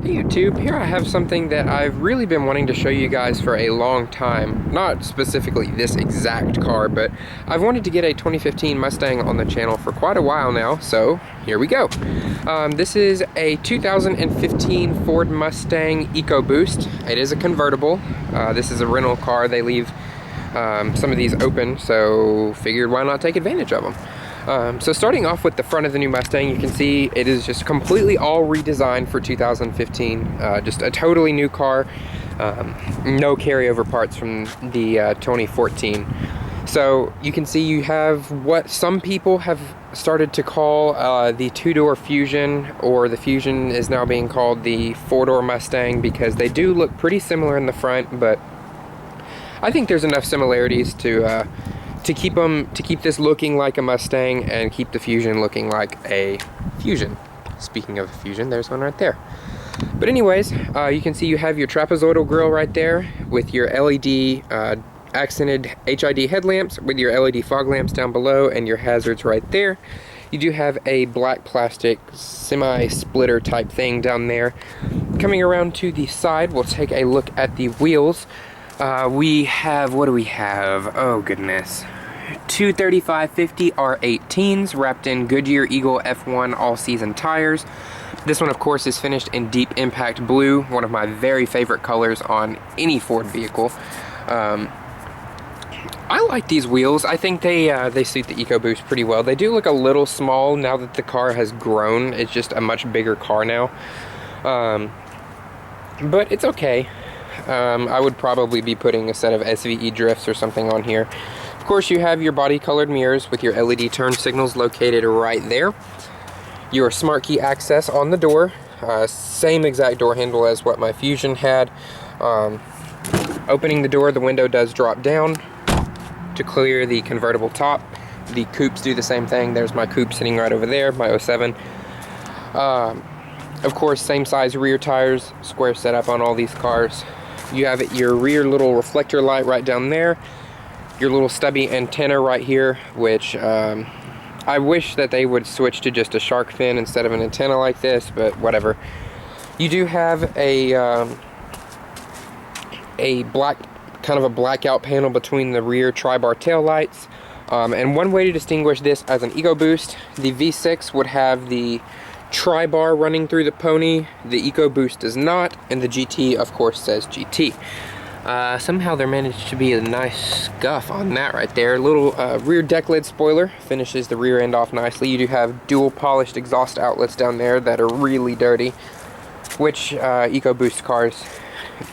Hey YouTube, here I have something that I've really been wanting to show you guys for a long time. Not specifically this exact car, but I've wanted to get a 2015 Mustang on the channel for quite a while now, so here we go. This is a 2015 Ford Mustang EcoBoost. It is a convertible. This is a rental car. They leave some of these open, so figured why not take advantage of them. So starting off with the front of the new Mustang, you can see it is just completely all redesigned for 2015. Just a totally new car. No carryover parts from the 2014. So you can see you have what some people have started to call the two-door Fusion, or the Fusion is now being called the four-door Mustang, because they do look pretty similar in the front, but I think there's enough similarities to keep this looking like a Mustang and keep the Fusion looking like a Fusion. Speaking of Fusion, there's one right there. But anyways, you can see you have your trapezoidal grille right there with your LED accented HID headlamps with your LED fog lamps down below and your hazards right there. You do have a black plastic semi-splitter type thing down there. Coming around to the side, we'll take a look at the wheels. We have, what do we have? Oh goodness. 235/50 R18s wrapped in Goodyear Eagle F1 all-season tires. This one, of course, is finished in deep impact blue, one of my very favorite colors on any Ford vehicle. I like these wheels. I think they suit the EcoBoost pretty well. They do look a little small now that the car has grown. It's just a much bigger car now. But it's okay. I would probably be putting a set of SVE drifts or something on here. Of course, you have your body colored mirrors with your LED turn signals located right there. Your smart key access on the door. Same exact door handle as what my Fusion had. Opening the door, the window does drop down to clear the convertible top. The coupes do the same thing. There's my coupe sitting right over there, my 07. Of course, same size rear tires, square setup on all these cars. You have your rear little reflector light right down there. Your little stubby antenna right here, which I wish that they would switch to just a shark fin instead of an antenna like this, but whatever. You do have a black, kind of a blackout panel between the rear tri-bar tail lights. And one way to distinguish this as an EcoBoost, the V6 would have the tri-bar running through the pony, the EcoBoost does not, and the GT of course says GT. Somehow there managed to be a nice scuff on that right there. Little rear deck lid spoiler finishes the rear end off nicely. You do have dual polished exhaust outlets down there that are really dirty, which EcoBoost cars,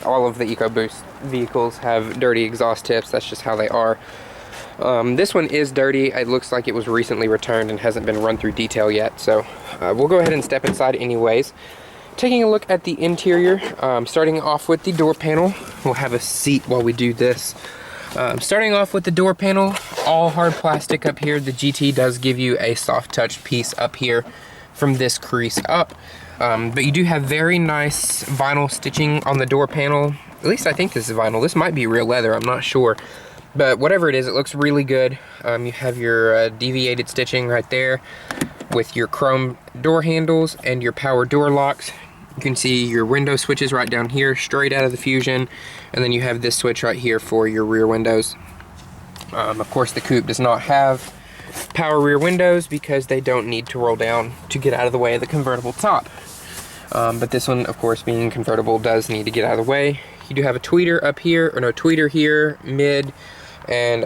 all of the EcoBoost vehicles have dirty exhaust tips. That's just how they are. This one is dirty. It looks like it was recently returned and hasn't been run through detail yet, so we'll go ahead and step inside anyways. Taking a look at the interior, starting off with the door panel. We'll have a seat while we do this. Starting off with the door panel, all hard plastic up here. The GT does give you a soft touch piece up here from this crease up, but you do have very nice vinyl stitching on the door panel. At least I think this is vinyl. This might be real leather, I'm not sure. But whatever it is, it looks really good. You have your deviated stitching right there with your chrome door handles and your power door locks. You can see your window switches right down here, straight out of the Fusion. And then you have this switch right here for your rear windows. Of course, the coupe does not have power rear windows because they don't need to roll down to get out of the way of the convertible top. But this one, of course, being convertible, does need to get out of the way. You do have a tweeter up here, or no, tweeter here, mid, and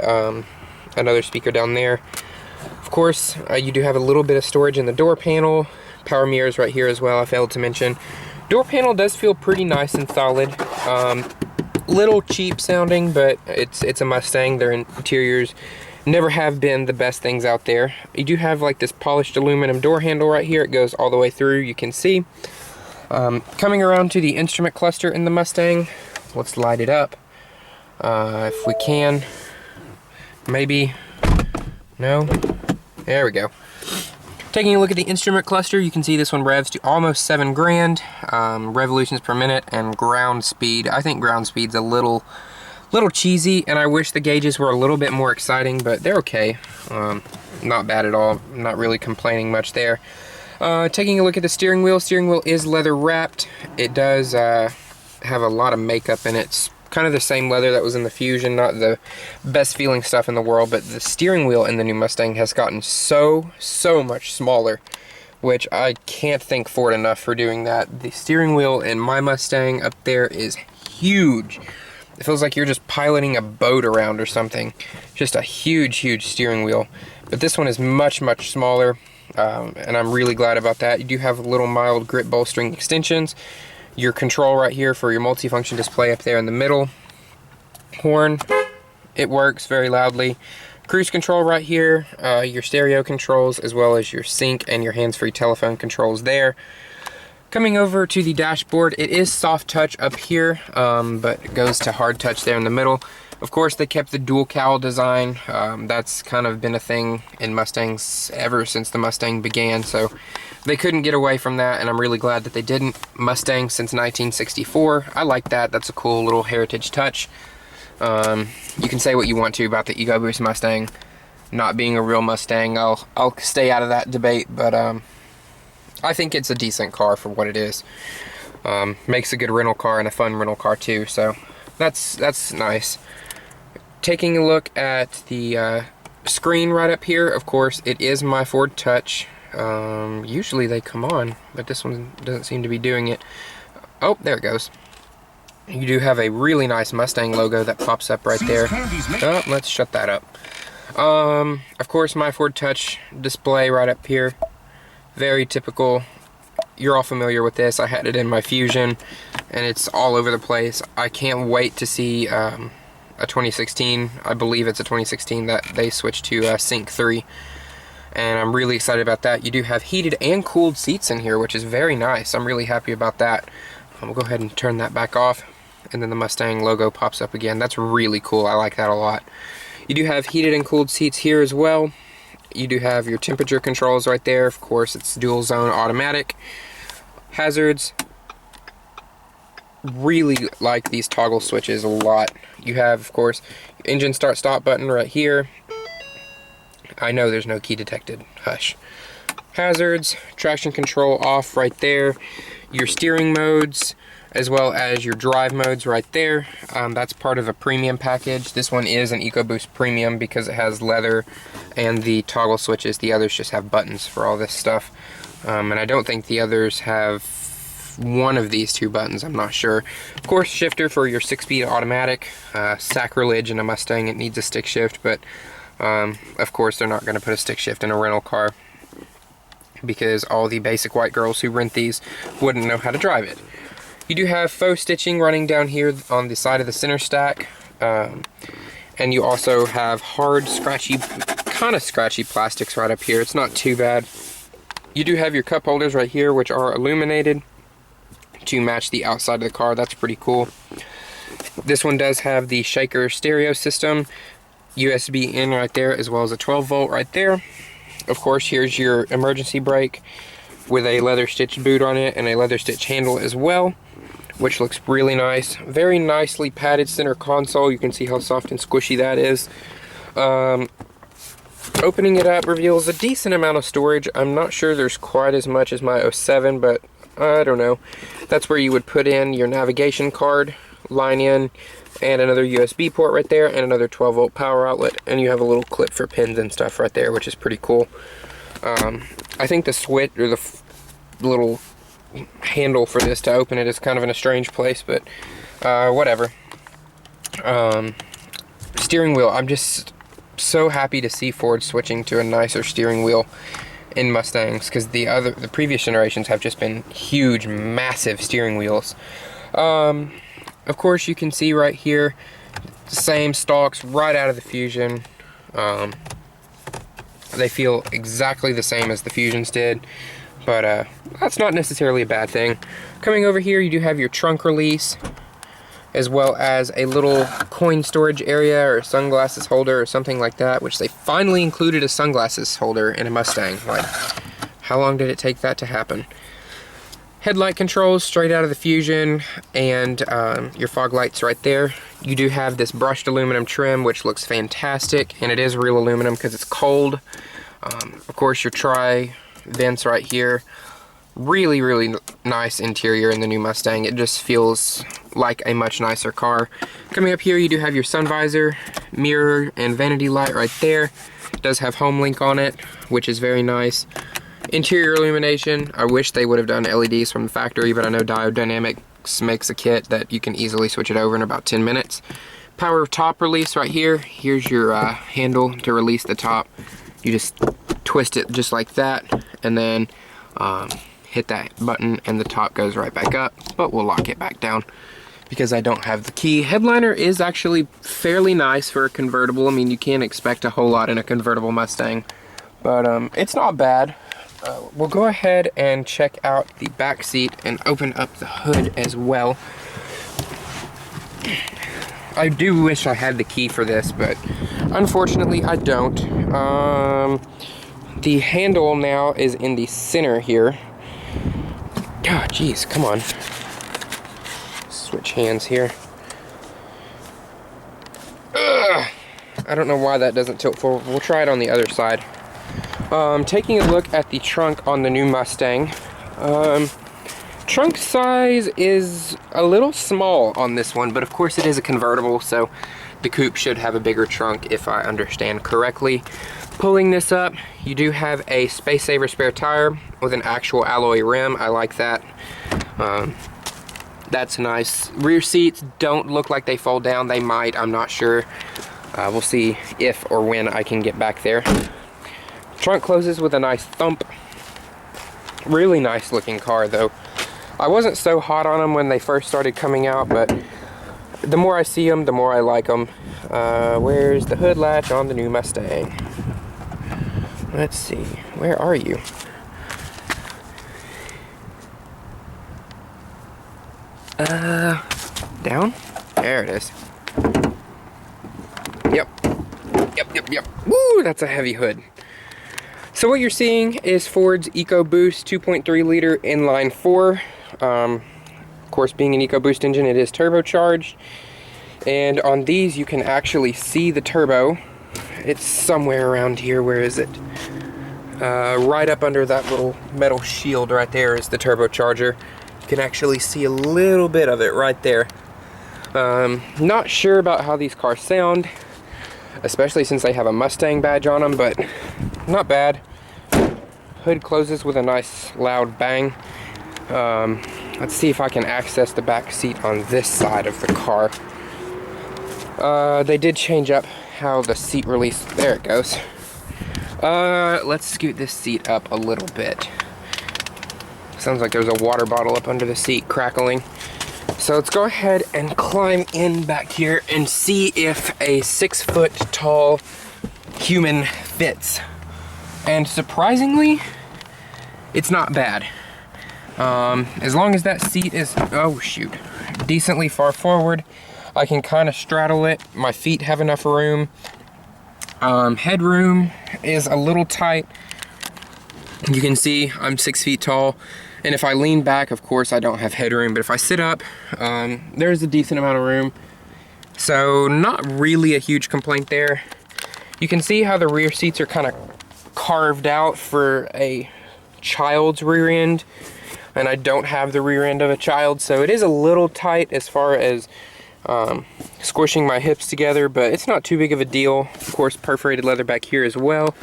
another speaker down there. Of course, you do have a little bit of storage in the door panel. Power mirrors right here as well, I failed to mention. Door panel does feel pretty nice and solid. Little cheap sounding, but it's a Mustang. Their interiors never have been the best things out there. You do have like this polished aluminum door handle right here. It goes all the way through, you can see. Coming around to the instrument cluster in the Mustang, let's light it up. If we can, maybe, no, there we go. Taking a look at the instrument cluster, you can see this one revs to almost 7 grand, revolutions per minute, and ground speed. I think ground speed's a little cheesy, and I wish the gauges were a little bit more exciting, but they're okay. Not bad at all, not really complaining much there. Taking a look at the steering wheel is leather wrapped. It does have a lot of makeup in it. It's kind of the same leather that was in the Fusion, not the best feeling stuff in the world, but the steering wheel in the new Mustang has gotten so much smaller, which I can't thank Ford enough for doing that. The steering wheel in my Mustang up there is huge. It feels like you're just piloting a boat around or something. Just a huge steering wheel. But this one is much smaller, and I'm really glad about that. You do have little mild grip bolstering extensions. Your control right here for your multifunction display up there in the middle. Horn, it works very loudly. Cruise control right here, your stereo controls, as well as your sync and your hands-free telephone controls there. Coming over to the dashboard, it is soft touch up here, but it goes to hard touch there in the middle. Of course, they kept the dual cowl design. That's kind of been a thing in Mustangs ever since the Mustang began, so they couldn't get away from that, and I'm really glad that they didn't. Mustang since 1964. I like that. That's a cool little heritage touch. You can say what you want to about the EcoBoost Mustang not being a real Mustang. I'll stay out of that debate, but I think it's a decent car for what it is. Makes a good rental car and a fun rental car too, so that's nice. Taking a look at the screen right up here, of course, it is my Ford Touch. Usually they come on, but this one doesn't seem to be doing it. Oh, there it goes. You do have a really nice Mustang logo that pops up right there. Oh, let's shut that up. Of course, my Ford Touch display right up here. Very typical. You're all familiar with this. I had it in my Fusion, and it's all over the place. I can't wait to see a 2016, I believe it's a 2016, that they switched to Sync 3. And I'm really excited about that. You do have heated and cooled seats in here, which is very nice. I'm really happy about that. We'll go ahead and turn that back off, and then the Mustang logo pops up again. That's really cool. I like that a lot. You do have heated and cooled seats here as well. You do have your temperature controls right there. Of course, it's dual zone automatic. Hazards. Really like these toggle switches a lot. You have, of course, your engine start stop button right here. I know there's no key detected. Hush. Hazards, traction control off right there. Your steering modes, as well as your drive modes right there. That's part of a premium package. This one is an EcoBoost Premium because it has leather and the toggle switches. The others just have buttons for all this stuff. And I don't think the others have one of these two buttons, I'm not sure. Of course, shifter for your 6-speed automatic. Sacrilege in a Mustang, it needs a stick shift, but of course they're not going to put a stick shift in a rental car because all the basic white girls who rent these wouldn't know how to drive it. You do have faux stitching running down here on the side of the center stack, and you also have hard, kind of scratchy plastics right up here. It's not too bad. You do have your cup holders right here, which are illuminated to match the outside of the car. That's pretty cool. This one does have the shaker stereo system, USB in right there, as well as a 12-volt right there. Of course, here's your emergency brake with a leather stitched boot on it and a leather stitch handle as well, which looks really nice. Very nicely padded center console. You can see how soft and squishy that is. Opening it up reveals a decent amount of storage. I'm not sure there's quite as much as my 07, but I don't know. That's where you would put in your navigation card, line in, and another USB port right there, and another 12-volt power outlet, and you have a little clip for pins and stuff right there, which is pretty cool. I think the switch, or the little handle for this to open it, is kind of in a strange place, but whatever. Steering wheel, I'm just so happy to see Ford switching to a nicer steering wheel in Mustangs, because the previous generations have just been huge, massive steering wheels. Of course, you can see right here the same stalks right out of the Fusion. They feel exactly the same as the Fusions did, but that's not necessarily a bad thing. Coming over here, you do have your trunk release, as well as a little coin storage area or sunglasses holder or something like that, which they finally included a sunglasses holder in a Mustang. Like, how long did it take that to happen? Headlight controls straight out of the Fusion, and your fog lights right there. You do have this brushed aluminum trim, which looks fantastic, and it is real aluminum because it's cold. Of course, your vents right here. Really, really nice interior in the new Mustang. It just feels like a much nicer car. Coming up here, you do have your sun visor, mirror, and vanity light right there. It does have home link on it, which is very nice. Interior illumination, I wish they would have done LEDs from the factory, but I know Diode Dynamics makes a kit that you can easily switch it over in about 10 minutes. Power top release right here. Here's your handle to release the top. You just twist it just like that, and then hit that button and the top goes right back up, but we'll lock it back down because I don't have the key. Headliner is actually fairly nice for a convertible. I mean, you can't expect a whole lot in a convertible Mustang, but it's not bad. We'll go ahead and check out the back seat and open up the hood as well. I do wish I had the key for this, but unfortunately I don't. The handle now is in the center here. Oh, geez, come on. Switch hands here. Ugh. I don't know why that doesn't tilt forward. We'll try it on the other side. Taking a look at the trunk on the new Mustang. Trunk size is a little small on this one, but of course it is a convertible, so the coupe should have a bigger trunk if I understand correctly. Pulling this up, you do have a space saver spare tire with an actual alloy rim. I like that. That's nice. Rear seats don't look like they fold down. They might, I'm not sure. We'll see if or when I can get back there. Trunk closes with a nice thump. Really nice looking car though. I wasn't so hot on them when they first started coming out, but the more I see them, the more I like them. Where's the hood latch on the new Mustang? Let's see, where are you? Down? There it is. Yep. Woo, that's a heavy hood. So what you're seeing is Ford's EcoBoost 2.3 liter inline 4. Of course, being an EcoBoost engine, it is turbocharged. And on these, you can actually see the turbo. It's somewhere around here. Where is it? Right up under that little metal shield right there is the turbocharger. You can actually see a little bit of it right there. Not sure about how these cars sound, especially since they have a Mustang badge on them, but not bad. Hood closes with a nice loud bang. Let's see if I can access the back seat on this side of the car. They did change up how the seat release, there it goes. Let's scoot this seat up a little bit. Sounds like there's a water bottle up under the seat crackling. So let's go ahead and climb in back here and see if a 6 foot tall human fits. And surprisingly, it's not bad. As long as that seat is, oh shoot, decently far forward, I can kind of straddle it. My feet have enough room. Headroom is a little tight. You can see I'm 6 feet tall, and if I lean back, of course, I don't have headroom, but if I sit up, there's a decent amount of room. So not really a huge complaint there. You can see how the rear seats are kind of carved out for a child's rear end, and I don't have the rear end of a child, so it is a little tight as far as squishing my hips together, but it's not too big of a deal. Of course, perforated leather back here as well,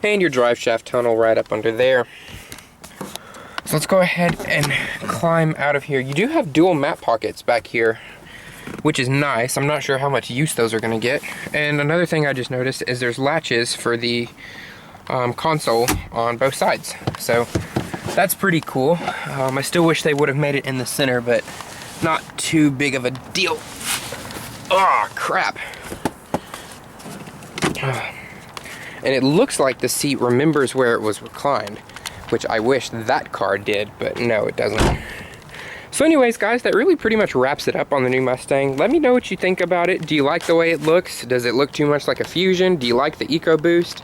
and your drive shaft tunnel right up under there. So let's go ahead and climb out of here. You do have dual map pockets back here, which is nice. I'm not sure how much use those are going to get. And another thing I just noticed is there's latches for the console on both sides, so that's pretty cool. I still wish they would have made it in the center, but not too big of a deal. Oh crap. And it looks like the seat remembers where it was reclined, which I wish that car did, but no, it doesn't. So anyways, guys, that really pretty much wraps it up on the new Mustang. Let me know what you think about it. Do you like the way it looks? Does it look too much like a Fusion? Do you like the EcoBoost?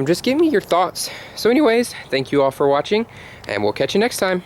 Just give me your thoughts. So anyways, thank you all for watching, and we'll catch you next time.